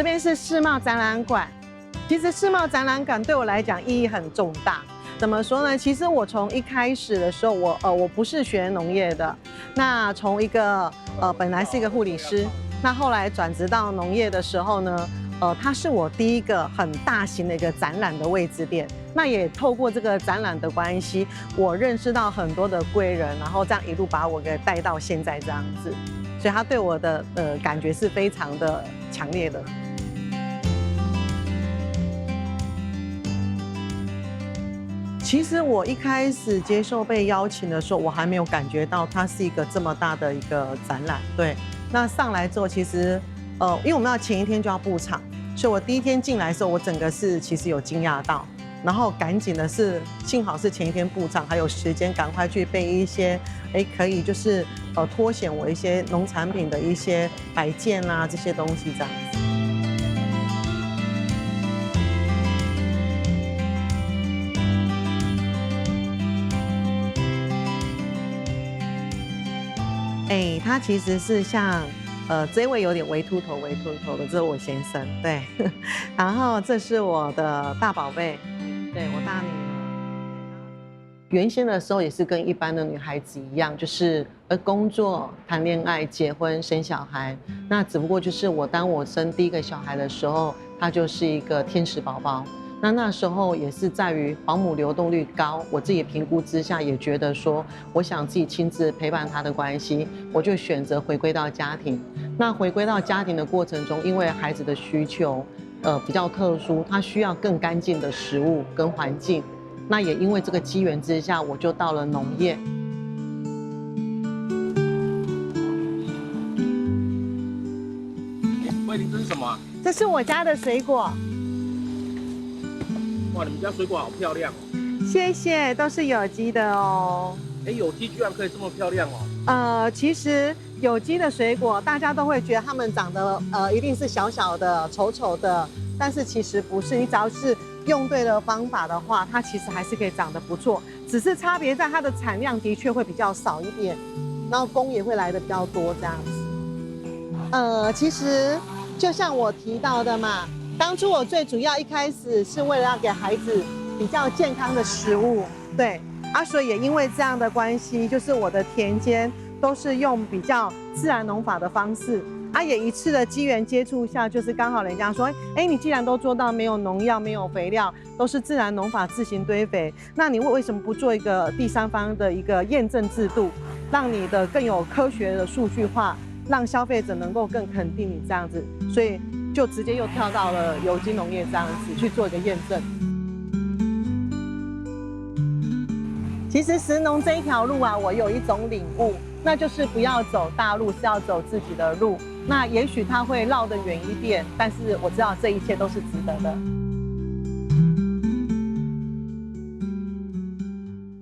边是世贸展览馆。其实世贸展览馆对我来讲意义很重大。怎么说呢？其实我从一开始的时候，我不是学农业的，那从一个本来是一个护理师，那后来转职到农业的时候呢，它是我第一个很大型的一个展览的位置点。那也透过这个展览的关系，我认识到很多的贵人，然后这样一路把我给带到现在这样子，所以他对我的感觉是非常的强烈的。其实我一开始接受被邀请的时候，我还没有感觉到它是一个这么大的一个展览。对，那上来之后，其实因为我们要前一天就要布场，所以我第一天进来的时候，我整个是其实有惊讶到，然后赶紧的是，幸好是前一天布场，还有时间赶快去备一些，可以就是凸显我一些农产品的一些摆件啊这些东西这样子。他其实是像，这位有点微秃头的，这是我先生，对。然后这是我的大宝贝，对我大女儿。原先的时候也是跟一般的女孩子一样，就是工作、谈恋爱、结婚、生小孩。那只不过就是当我生第一个小孩的时候，他就是一个天使宝宝。那时候也是在于保姆流动率高，我自己评估之下也觉得说，我想自己亲自陪伴他的关系，我就选择回归到家庭。那回归到家庭的过程中，因为孩子的需求，比较特殊，他需要更干净的食物跟环境。那也因为这个机缘之下，我就到了农业。慧玲，这是什么啊？这是我家的水果。哇，你们家水果好漂亮哦！谢谢，都是有机的哦。有机居然可以这么漂亮哦！其实有机的水果，大家都会觉得它们长得一定是小小的、丑丑的，但是其实不是。你只要是用对了方法的话，它其实还是可以长得不错，只是差别在它的产量的确会比较少一点，然后工也会来的比较多这样子。其实就像我提到的嘛。当初我最主要一开始是为了要给孩子比较健康的食物，对所以也因为这样的关系，就是我的田间都是用比较自然农法的方式也一次的机缘接触下，就是刚好人家说，你既然都做到没有农药、没有肥料，都是自然农法自行堆肥，那你为什么不做一个第三方的一个验证制度，让你的更有科学的数据化，让消费者能够更肯定你这样子，所以。就直接又跳到了有机农业这样子去做一个验证。其实食农这一条路我有一种领悟，那就是不要走大路，是要走自己的路。那也许它会绕得远一点，但是我知道这一切都是值得的。